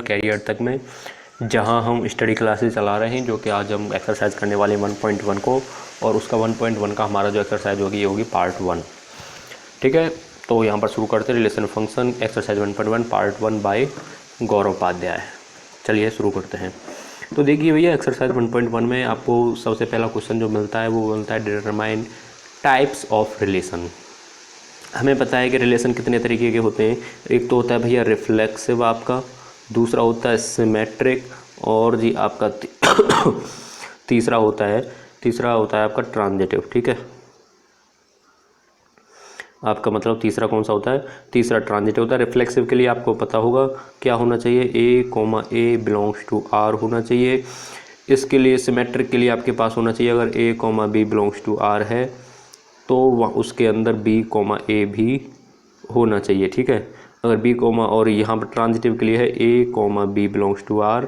Career तक में, जहां हम स्टडी क्लासेस चला रहे हैं, जो कि आज हम एक्सरसाइज करने वाले 1.1 को, और उसका 1.1 का हमारा जो एक्सरसाइज होगी ये होगी पार्ट 1। ठीक है, तो यहाँ पर शुरू करते हैं relation function exercise 1.1 part 1 by Gaurav Upadhyay. चलिए शुरू करते हैं। तो देखिए भैया, एक्सरसाइज 1.1 में आपको सबसे पहला क्वेश्चन जो मिलता है वो मिलता है डिटरमाइन टाइप्स ऑफ रिलेशन। हमें पता है कि रिलेशन कितने तरीके के होते हैं। एक तो होता है भैया रिफ्लेक्सिव आपका, दूसरा होता है सिमेट्रिक, और जी आपका तीसरा होता है आपका ट्रांजिटिव। ठीक है, आपका मतलब तीसरा कौन सा होता है? तीसरा ट्रांजिटिव होता है। रिफ्लेक्सिव के लिए आपको पता होगा क्या होना चाहिए, A, बिलोंग्स टू R होना चाहिए। इसके लिए सिमेट्रिक के लिए आपके पास होना चाहिए, अगर A, B belongs to R है तो वह उसके अंदर B, A भी होना चाहिए। ठीक है, अगर B, और यहाँ पर ट्रांजिटिव के लिए है A, B belongs to R,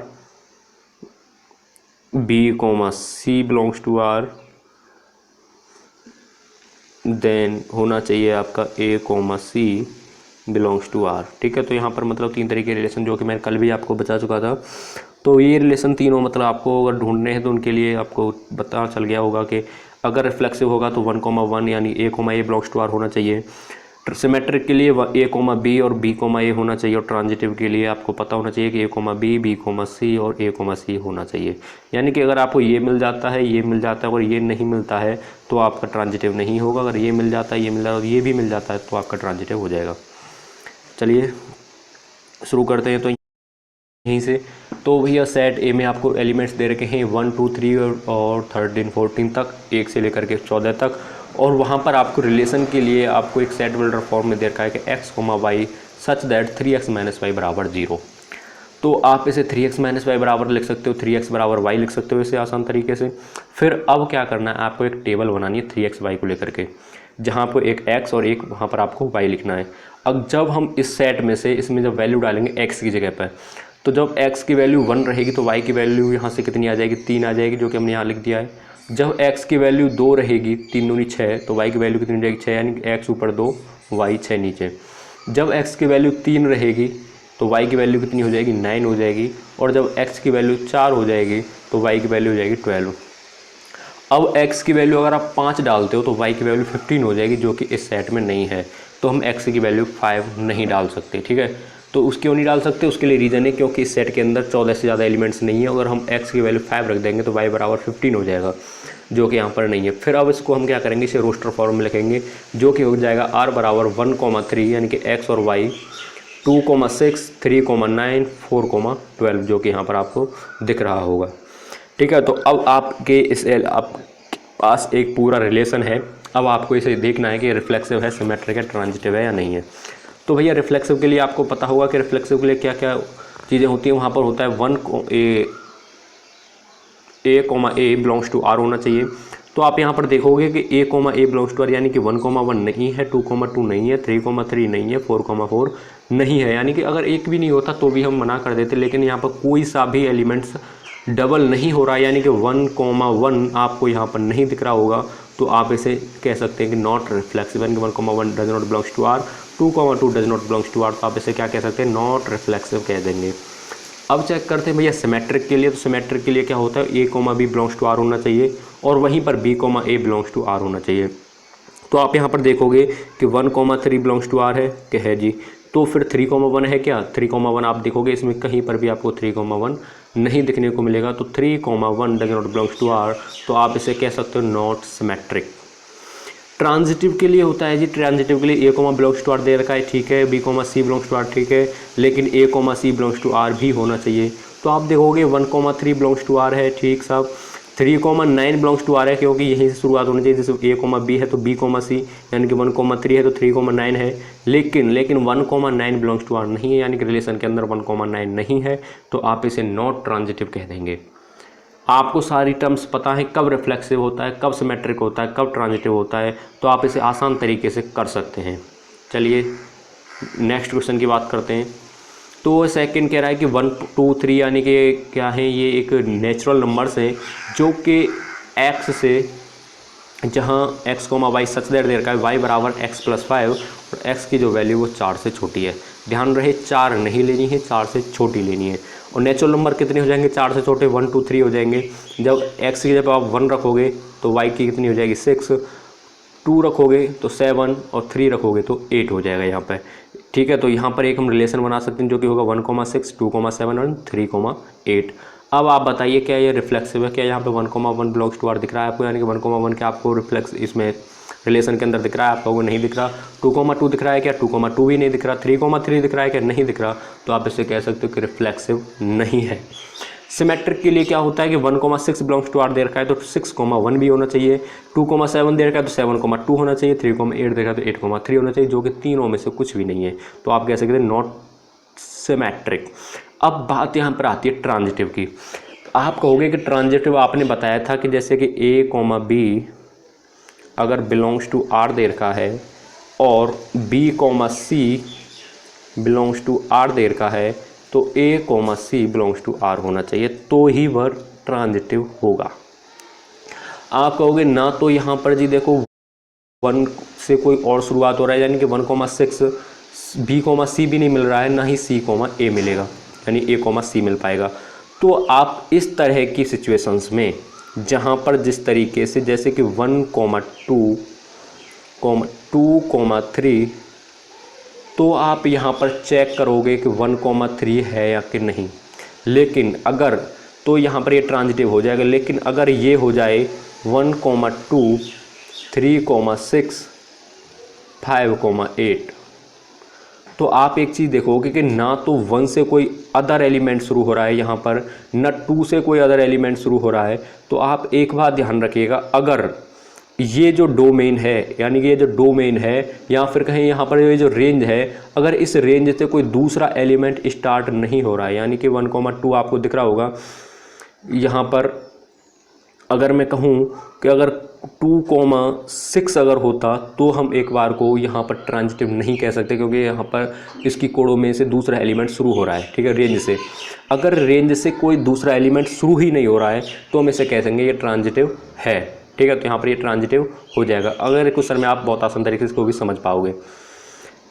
B, C belongs to R, then होना चाहिए आपका A, C belongs to R। ठीक है, तो यहाँ पर मतलब 3 तरीके के रिलेशन जो कि मैं कल भी आपको बता चुका था। तो ये रिलेशन तीनों मतलब आपको अगर ढूंढने हैं तो उनके लिए आपको पता चल गया होगा कि अगर रिफ्लेक्सिव होगा तो 1, यानी A, बिलोंग्स टू R होना चाहिए। सिमेट्रिक के लिए A, B और B, A होना चाहिए, और ट्रांजिटिव के लिए आपको पता होना चाहिए कि A, B, C और A, C होना चाहिए। यानी कि अगर आपको ये मिल जाता है, ये मिल जाता है, और ये नहीं मिलता है तो आपका ट्रांजिटिव नहीं होगा। अगर ये मिल जाता है, ये मिल जाता है और ये भी मिल जाता है तो आपका ट्रांजिटिव हो जाएगा। चलिए शुरू करते हैं। तो यहीं से तो भैया सेट ए में आपको एलिमेंट्स दे रखे हैं 1, 2, 3 और 13, 14 तक, 1 से लेकर के 14 तक, और वहाँ पर आपको रिलेशन के लिए आपको एक सेट बिल्डर फॉर्म में दे रखा है कि x, y such that 3x - y बराबर 0। तो आप इसे 3x - y बराबर लिख सकते हो, 3x बराबर y लिख सकते हो इसे आसान तरीके से। फिर अब क्या करना है, आपको एक टेबल बनानी है 3x y को लेकर के, जहाँ पर एक x और एक वहाँ पर आपको y लिखना है। अब जब हम इस सेट में से इसमें जब वैल्यू डालेंगे x की जगह पर, तो जब x की वैल्यू 1 रहेगी तो y की वैल्यू यहाँ से कितनी आ जाएगी, 3 आ जाएगी, जो कि हमने यहाँ लिख दिया है। जब x की वैल्यू 2 रहेगी, 3 दूनी 6, तो y की वैल्यू कितनी रहेगी, 6, यानी x ऊपर 2 y 6 नीचे। जब x की वैल्यू 3 रहेगी तो y की वैल्यू कितनी हो जाएगी, 9 हो जाएगी, और जब x की वैल्यू 4 हो जाएगी तो y की वैल्यू हो जाएगी 12। अब x की वैल्यू अगर आप 5 डालते हो तो y की वैल्यू 15 हो जाएगी, जो कि इस सेट में नहीं है, तो हम x की वैल्यू 5 नहीं डाल सकते। ठीक है, तो उसके क्यों नहीं डाल सकते, उसके लिए रीज़न है क्योंकि इस सेट के अंदर 14 से ज़्यादा एलिमेंट्स नहीं है। अगर हम x की वैल्यू 5 रख देंगे तो y बराबर 15 हो जाएगा, जो कि यहाँ पर नहीं है। फिर अब इसको हम क्या करेंगे, इसे रोस्टर फॉर्म में लिखेंगे, जो कि हो जाएगा r बराबर 1, 3, यानी कि x और y 2, 6, 3, 9, 4, 12, जो कि यहाँ पर आपको दिख रहा होगा। ठीक है, तो अब आपके आप पास एक पूरा रिलेशन है। अब आपको इसे देखना है कि रिफ्लेक्सिव है, सिमेट्रिक है, ट्रांजिटिव है या नहीं है। तो भैया रिफ्लेक्सिव के लिए आपको पता होगा कि रिफ्लेक्सिव के लिए क्या क्या चीज़ें होती हैं। वहाँ पर होता है A, बिलोंग्स टू R होना चाहिए। तो आप यहाँ पर देखोगे कि A, बिलोंग्स टू R, यानी कि 1, 1 नहीं है, 2, 2 नहीं है, 3, 3 नहीं है, 4, 4 नहीं है। यानी कि अगर एक भी नहीं होता तो भी हम मना कर देते, लेकिन यहाँ पर कोई सा भी एलिमेंट्स डबल नहीं हो रहा है, यानी कि 1, 1 आपको यहाँ पर नहीं दिख रहा होगा, तो आप इसे कह सकते हैं कि नॉट रिफ्लेक्सिव, यानी कि 1, 1 does not belongs to R, 2, 2 does not belongs to R, तो आप इसे क्या कह सकते हैं, नॉट रिफ्लेक्सिव कह देंगे। अब चेक करते हैं भैया सिमेट्रिक के लिए। तो सिमेट्रिक के लिए क्या होता है, A, B belongs to R होना चाहिए, और वहीं पर B, A belongs to R होना चाहिए। तो आप यहाँ पर देखोगे कि 1, 3 बिलोंग्स टू R है कि है जी, तो फिर 3, 1 है क्या, 3, 1 आप देखोगे इसमें कहीं पर भी आपको 3, 1 नहीं दिखने को मिलेगा, तो 3, 1 does not belongs to R, तो आप इसे कह सकते हो नॉट सिमेट्रिक। ट्रांजिटिव के लिए होता है जी, ट्रांजिटिव के लिए A, बिलोंग्स टू R दे रखा है, ठीक है, B, C belongs to R, ठीक है, लेकिन A, C belongs to R भी होना चाहिए। तो आप देखोगे 1, 3 बिलोंग्स टू R है, ठीक साहब, 3, 9 बिलोंग्स टू R है, क्योंकि यहीं से शुरुआत होनी चाहिए। जैसे A, B है तो B, C, यानी कि 1, 3 है तो 3, 9 है, लेकिन 1, 9 बिलोंग्स टू R नहीं है, यानी कि रिलेशन के अंदर 1, 9 नहीं है, तो आप इसे नॉट ट्रांजिटिव कह देंगे। आपको सारी टर्म्स पता है, कब रिफ्लेक्सिव होता है, कब सिमेट्रिक होता है, कब ट्रांजिटिव होता है, तो आप इसे आसान तरीके से कर सकते हैं। चलिए नेक्स्ट क्वेश्चन की बात करते हैं। तो सेकंड कह रहा है कि 1, 2, 3 यानी कि क्या है, ये एक नेचुरल नंबर्स हैं जो कि x से, जहाँ x, y such that they रखा है y बराबर x + 5, और x की जो वैल्यू वो 4 से छोटी है। ध्यान रहे 4 नहीं लेनी है, 4 से छोटी लेनी है। और नेचुरल नंबर कितने हो जाएंगे 4 से छोटे, 1 2 3 हो जाएंगे। जब x की जब आप 1 रखोगे तो y की कितनी हो जाएगी 6, 2 रखोगे तो 7 और 3 रखोगे तो 8 हो जाएगा यहाँ पर। ठीक है, तो यहाँ पर एक हम रिलेशन बना सकते हैं जो कि होगा 1,6, 2,7 और 3,8। अब आप बताइए क्या ये रिफ्लेक्सिव है? क्या यहाँ पे 1,1 बिलोंग्स टू आर दिख रहा है आपको? यानी कि 1,1 क्या आपको रिफ्लेक्स इसमें रिलेशन के अंदर दिख रहा है आपको? वो नहीं दिख रहा। 2,2 दिख रहा है क्या? 2,2 भी नहीं दिख रहा। 3,3 दिख रहा है क्या? नहीं दिख रहा। तो आप इसे कह सकते हो कि रिफ्लेक्सिव नहीं है। सिमेट्रिक के लिए क्या होता है कि 1,6 बिलोंग्स टू आर दे रखा है तो 6,1 भी होना चाहिए। 2,7 दे रखा है तो 7,2 होना चाहिए। 3,8 दे रखा है तो 8,3 होना चाहिए, जो कि तीनों में से कुछ भी नहीं है। तो आप कह सकते हैं नॉट सिमेट्रिक। अब बात यहाँ पर आती है ट्रांजिटिव की। आप कहोगे कि ट्रांजिटिव आपने बताया था कि जैसे कि A, B अगर बिलोंग्स टू आर दे रखा है और B, C belongs to R दे रखा है तो A, C belongs to R होना चाहिए, तो ही वह ट्रांजिटिव होगा। आप कहोगे ना, तो यहाँ पर जी देखो 1 से कोई और शुरुआत हो रहा है, यानी कि 1,6 B, C भी नहीं मिल रहा है, ना ही C, A मिलेगा, यानी A, C मिल पाएगा। तो आप इस तरह की सिचुएशंस में जहाँ पर जिस तरीके से जैसे कि 1, 2, 3, तो आप यहाँ पर चेक करोगे कि 1,3 है या कि नहीं। लेकिन अगर तो यहाँ पर ये ट्रांजिटिव हो जाएगा। लेकिन अगर ये हो जाए 1,2, 3,6, 5,8, तो आप एक चीज़ देखोगे कि ना तो 1 से कोई अदर एलिमेंट शुरू हो रहा है यहाँ पर, ना 2 से कोई अदर एलिमेंट शुरू हो रहा है। तो आप एक बात ध्यान रखिएगा, अगर ये जो डोमेन है, यानी कि ये जो डोमेन है या फिर कहें यहाँ पर ये जो रेंज है, अगर इस रेंज से कोई दूसरा एलिमेंट स्टार्ट नहीं हो रहा है, यानी कि 1,2 आपको दिख रहा होगा यहाँ पर, अगर मैं कहूँ कि अगर 2,6 अगर होता तो हम एक बार को यहाँ पर ट्रांजिटिव नहीं कह सकते, क्योंकि यहाँ पर इसकी कोड़ों में से दूसरा एलिमेंट शुरू हो रहा है। ठीक है, रेंज से अगर रेंज से कोई दूसरा एलिमेंट शुरू ही नहीं हो रहा है तो हम इसे कह देंगे ये ट्रांजिटिव है। ठीक है, तो यहाँ पर ये ट्रांजिटिव हो जाएगा। अगर क्वेश्चन में आप बहुत आसान तरीके से इसको भी समझ पाओगे।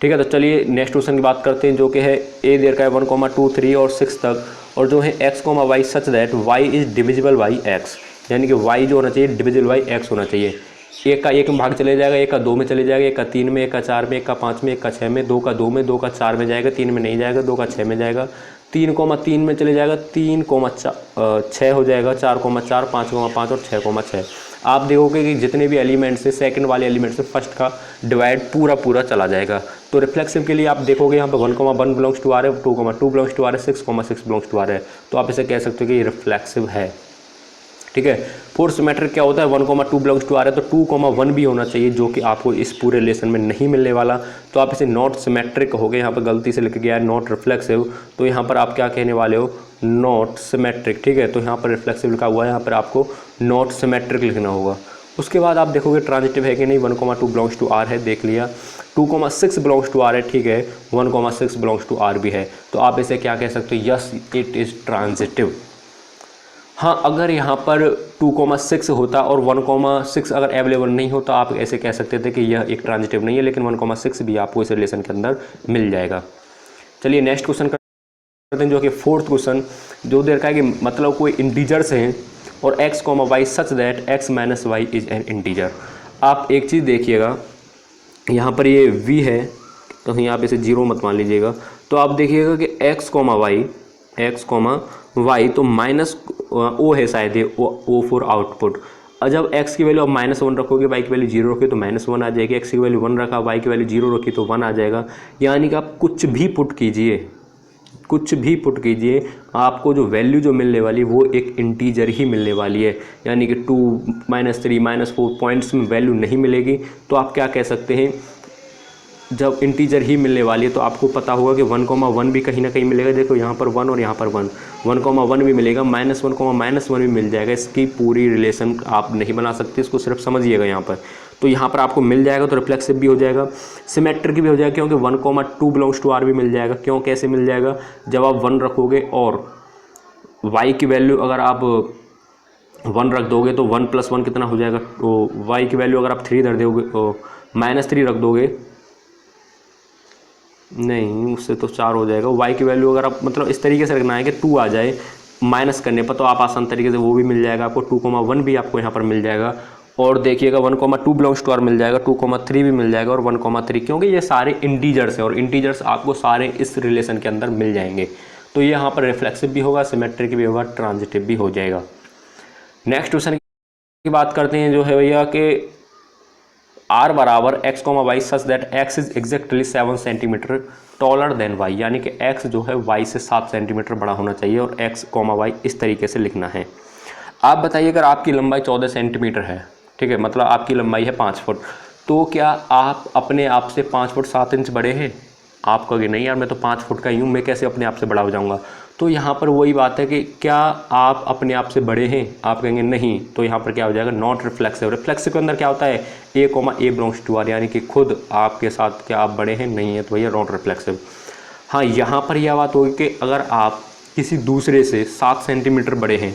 ठीक है, तो चलिए नेक्स्ट क्वेश्चन की बात करते हैं, जो कि है ए देर का है 1,2, 3 और 6 तक, और जो है x, y such that y is divisible by x, यानी कि y जो होना चाहिए डिविजिबल बाई x होना चाहिए। एक का 1 में भाग चले जाएगा, एक का 2 में चले जाएगा, एक का 3 में, एक का 4 में, एक का 5 में, एक का 6 में, 2 का 2 में, 2 का 4 में जाएगा, 3 में नहीं जाएगा, 2 का 6 में जाएगा, 3,3 में चले जाएगा, 3,6 हो जाएगा, 4,4, 5,5 और 6,6। आप देखोगे कि जितने भी एलिमेंट्स से सेकंड वाले एलिमेंट से फर्स्ट का डिवाइड पूरा चला जाएगा। तो रिफ्लेक्सिव के लिए आप देखोगे यहाँ पे 1,1 बिलोंग्स टू आर है, 2,2 बिलोंग्स टू आर है, 6,6 बिलोंग्स टू आर है, तो आप इसे कह सकते हो कि ये रिफ्लेक्सिव है। ठीक है, फोर सिमेट्रिक क्या होता है, 1,2 बिलोंग्स टू आर है तो 2,1 भी होना चाहिए, जो कि आपको इस पूरे रिलेशन में नहीं मिलने वाला। तो आप इसे नॉट सिमेट्रिक कहोगे, यहाँ पर गलती से लिख गया है नॉट रिफ्लेक्सिव, तो यहाँ पर आप क्या कहने वाले हो, नॉट सिमेट्रिक। ठीक है, तो यहाँ पर रिफ्लेक्सिव लिखा हुआ है, यहाँ पर आपको नॉट सिमेट्रिक लिखना होगा। उसके बाद आप देखोगे ट्रांजिटिव है कि नहीं, 1,2 बिलोंग्स टू आर है, देख लिया, 2,6 बिलोंग्स टू आर है, ठीक है, 1,6 बिलोंग्स टू आर भी है, तो आप इसे क्या कह सकते हो, यस इट इज़ ट्रांजिटिव। हाँ, अगर यहाँ पर 2,6 होता और 1,6 अगर अवेलेबल नहीं होता, आप ऐसे कह सकते थे कि यह एक ट्रांजिटिव नहीं है, लेकिन 1,6 भी आपको इस रिलेशन के अंदर मिल जाएगा। चलिए नेक्स्ट क्वेश्चन करते हैं, जो कि फोर्थ क्वेश्चन, जो दे रखा है कि मतलब कोई इंटीजर्स हैं और x, y such that x minus y is an integer. आप एक चीज़ देखिएगा, यहाँ पर ये v है, तो कहीं आप इसे 0 मत मान लीजिएगा। तो आप देखिएगा कि x, y तो माइनस ओ है शायद, ये ओ फॉर आउटपुट। और जब x की वैल्यू आप -1 रखोगे, y की वैल्यू 0 रखोगे तो -1 आ जाएगी, x की वैल्यू 1 रखा, y की वैल्यू 0 रखी तो 1 आ जाएगा। यानी कि आप कुछ भी पुट कीजिए, आपको जो वैल्यू जो मिलने वाली है वो एक इंटीजर ही मिलने वाली है, यानी कि 2, -3, -4 पॉइंट्स में वैल्यू नहीं मिलेगी। तो आप क्या कह सकते हैं, जब इंटीजर ही मिलने वाली है तो आपको पता होगा कि 1,1 भी कहीं ना कहीं मिलेगा। देखो यहाँ पर 1 और यहाँ पर 1,1 भी मिलेगा, -1,1 भी मिल जाएगा। इसकी पूरी रिलेशन आप नहीं बना सकते, इसको सिर्फ समझिएगा यहाँ पर। तो यहाँ पर आपको मिल जाएगा, तो रिफ्लेक्सिव भी हो जाएगा, सिमेट्रिक भी हो जाएगा, क्योंकि 1,2 बिलोंग्स टू आर भी मिल जाएगा। क्यों, कैसे मिल जाएगा, जब आप 1 रखोगे और y की वैल्यू अगर आप 1 रख दोगे तो 1 + 1 कितना हो जाएगा, तो y की वैल्यू अगर आप 3 रख दोगे तो -3 रख दोगे, नहीं, उससे तो 4 हो जाएगा। y की वैल्यू अगर आप मतलब इस तरीके से रखना है कि 2 आ जाए माइनस करने पर, तो आप आसान तरीके से वो भी मिल जाएगा आपको, 2,1 भी आपको यहाँ पर मिल जाएगा। और देखिएगा 1,2 बिलोंग्स टू आर मिल जाएगा, 2,3 भी मिल जाएगा और 1,3, क्योंकि ये सारे इंटीजर्स हैं और इंटीजर्स आपको सारे इस रिलेशन के अंदर मिल जाएंगे। तो ये यहाँ पर रिफ्लेक्सिव भी होगा, सिमेट्रिक भी होगा, ट्रांजिटिव भी हो जाएगा। नेक्स्ट क्वेश्चन की बात करते हैं जो है भैया कि r बराबर x, y such that x is exactly 7 centimetre taller than y, यानी कि x जो है y से 7 सेंटीमीटर बड़ा होना चाहिए और x, y इस तरीके से लिखना है। आप बताइए अगर आपकी लंबाई 14 सेंटीमीटर है, ठीक है, मतलब आपकी लंबाई है 5 फुट, तो क्या आप अपने आप से 5 फुट 7 इंच बड़े हैं? आप कहोगे नहीं यार मैं तो 5 फुट का ही हूँ, मैं कैसे अपने आप से बड़ा हो जाऊँगा। तो यहाँ पर वही बात है कि क्या आप अपने आप से बड़े हैं? आप कहेंगे नहीं, तो यहाँ पर क्या हो जाएगा, नॉट रिफ्लेक्सिव। रिफ्लेक्सिव के अंदर क्या होता है, a, बिलोंग्स टू आर, यानी कि खुद आपके साथ क्या आप बड़े हैं, नहीं है, तो भैया नॉट रिफ्लेक्सिव। हाँ, यहाँ पर यह बात होगी कि अगर आप किसी दूसरे से 7 सेंटीमीटर बड़े हैं,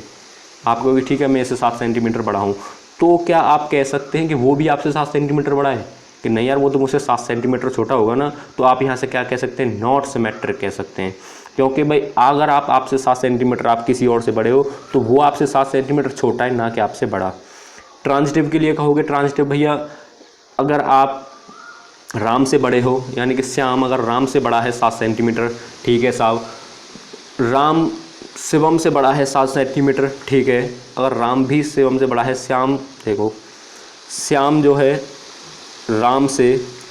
आप कहोगे ठीक है मैं इससे 7 सेंटीमीटर बड़ा हूँ, तो क्या आप कह सकते हैं कि वो भी आपसे 7 सेंटीमीटर बड़ा है? कि नहीं यार वो तो मुझसे 7 सेंटीमीटर छोटा होगा ना। तो आप यहाँ से क्या कह सकते हैं, नॉट सिमेट्रिक कह सकते हैं, क्योंकि भाई अगर आप आपसे 7 सेंटीमीटर आप किसी और से बड़े हो तो वो आपसे 7 सेंटीमीटर छोटा है, ना कि आपसे बड़ा। ट्रांजिटिव के लिए कहोगे, ट्रांजिटिव भैया अगर आप राम से बड़े हो, यानी कि श्याम अगर राम से बड़ा है 7 सेंटीमीटर, ठीक है साहब, राम शिवम से बड़ा है 7 सेंटीमीटर, ठीक है, अगर राम भी शिवम से बड़ा है, श्याम देखो श्याम जो है राम से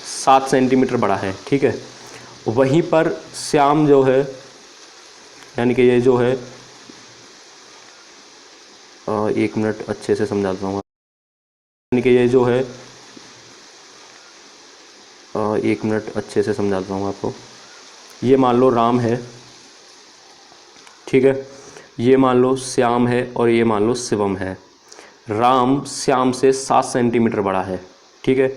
7 सेंटीमीटर बड़ा है, ठीक है, वहीं पर श्याम जो है यानी कि ये जो है 1 मिनट अच्छे से समझाता हूँ, यानी कि ये जो है 1 मिनट अच्छे से समझाता हूँ आपको। ये मान लो राम है, ठीक है, ये मान लो श्याम है और ये मान लो शिवम है। राम श्याम से 7 सेंटीमीटर बड़ा है, ठीक है,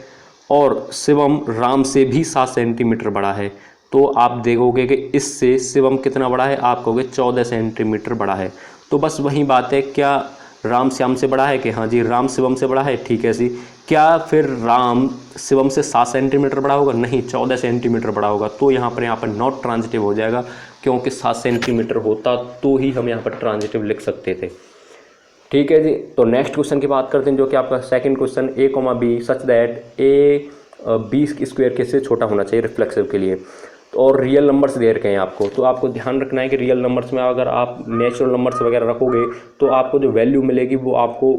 और शिवम राम से भी 7 सेंटीमीटर बड़ा है। तो आप देखोगे कि इससे शिवम कितना बड़ा है, आप कहोगे 14 सेंटीमीटर बड़ा है। तो बस वही बात है, क्या राम श्याम से बड़ा है? कि हाँ जी, राम शिवम से बड़ा है, ठीक है जी। क्या फिर राम शिवम से 7 सेंटीमीटर बड़ा होगा? नहीं, 14 सेंटीमीटर बड़ा होगा। तो यहाँ पर नॉट ट्रांजिटिव हो जाएगा, क्योंकि 7 सेंटीमीटर होता तो ही हम यहाँ पर ट्रांजिटिव लिख सकते थे, ठीक है जी। तो नेक्स्ट क्वेश्चन की बात करते हैं, जो कि आपका second question, a, b such that a b square के से छोटा होना चाहिए रिफ्लेक्सिव के लिए। और रियल नंबर्स दे रखे हैं आपको, तो आपको ध्यान रखना है कि रियल नंबर्स में अगर आप नेचुरल नंबर्स वगैरह रखोगे तो आपको जो वैल्यू मिलेगी वो आपको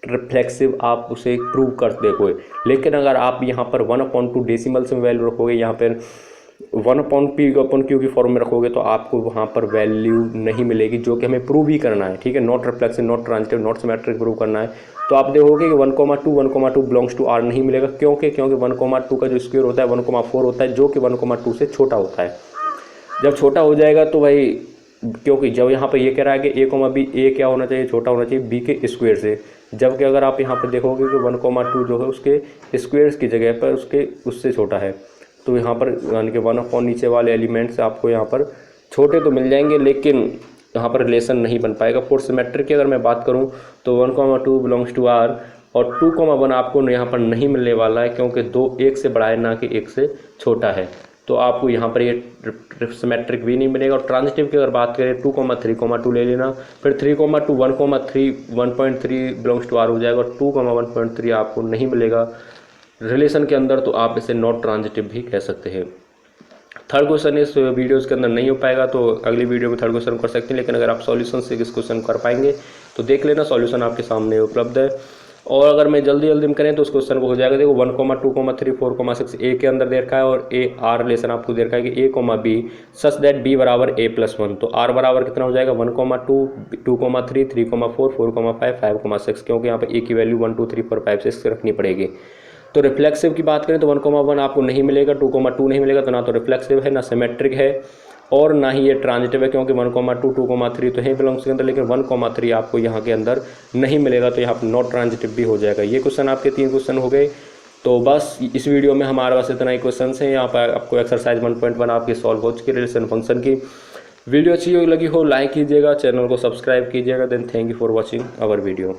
रिफ्लेक्सिव आप उसे प्रूव कर देखोगे। लेकिन अगर आप यहाँ पर 1/2 डेसिमल्स में वैल्यू रखोगे, यहाँ पर 1/p/q की फॉर्म में रखोगे, तो आपको वहाँ पर वैल्यू नहीं मिलेगी, जो कि हमें प्रूव ही करना है, ठीक है। Not reflexive, not transitive, not symmetric prove करना है। तो आप देखोगे कि 1,2 बिलोंग्स टू आर नहीं मिलेगा, क्योंकि 1,2 का जो स्क्वायर होता है 1,4 होता है, जो कि 1,2 से छोटा होता है। जब छोटा हो जाएगा तो भाई, क्योंकि जब यहाँ पर ये कह रहा है कि a, क्या होना चाहिए, छोटा होना चाहिए b के स्क्वायर से, जबकि अगर आप यहाँ पर देखोगे कि 1,2 जो है उसके स्क्वायर्स की जगह पर उससे छोटा है। तो यहाँ पर यानी कि 1/, नीचे वाले एलिमेंट्स आपको यहाँ पर छोटे तो मिल जाएंगे, लेकिन यहाँ पर रिलेशन नहीं बन पाएगा। फॉर सिमेट्रिक की अगर मैं बात करूँ तो 1,2 बिलोंग्स टू आर और 2,1 आपको यहाँ पर नहीं मिलने वाला है, क्योंकि 2 1 से बड़ा है, ना कि 1 से छोटा है। तो आपको यहाँ पर ये सिमेट्रिक भी नहीं मिलेगा। और ट्रांजिटिव की अगर बात करें 2,3,2 ले लेना, फिर 3,2 1,3 1.3 बिलोंग्स टू आर हो जाएगा, और 2,1.3 आपको नहीं मिलेगा रिलेशन के अंदर, तो आप इसे नॉट ट्रांजिटिव भी कह सकते हैं। थर्ड क्वेश्चन इस वीडियोस के अंदर नहीं हो पाएगा, तो अगली वीडियो में थर्ड क्वेश्चन कर सकते हैं, लेकिन अगर आप सॉल्यूशन से इस क्वेश्चन कर पाएंगे तो देख लेना, सॉल्यूशन आपके सामने उपलब्ध है। और अगर मैं जल्दी में करें तो उस क्वेश्चन को हो जाएगा, देखो 1,2,3 4,6 ए के अंदर दे रखा है, और ए आर रिलेशन आपको दे रखा है कि a, b such that b बराबर a+1। तो r बराबर कितना हो जाएगा, 1,2 2,3 3,4 4,5 5,6, क्योंकि यहाँ पर a की वैल्यू 1 2 3 4 5 6 रखनी पड़ेगी। तो रिफ्लेक्सिव की बात करें तो 1,1 आपको नहीं मिलेगा, 2,2 नहीं मिलेगा, तो ना तो रिफ्लेक्सिव है, ना सिमेट्रिक है, और ना ही ये ट्रांजिटिव है, क्योंकि 1,2 2,3 तो है बिलोंग्स के अंदर, लेकिन 1,3 आपको यहाँ के अंदर नहीं मिलेगा, तो यहाँ पर नॉट ट्रांजिटिव भी हो जाएगा। ये क्वेश्चन आपके 3 क्वेश्चन हो गए। तो बस इस वीडियो में हमारे पास इतना ही क्वेश्चन हैं। यहाँ पर आपको एक्सरसाइज 1.1 आपकी सॉल्व हो चुकी है रिलेशन फंक्शन की। वीडियो अच्छी लगी हो लाइक कीजिएगा, चैनल को सब्सक्राइब कीजिएगा। Then thank you for watching our video.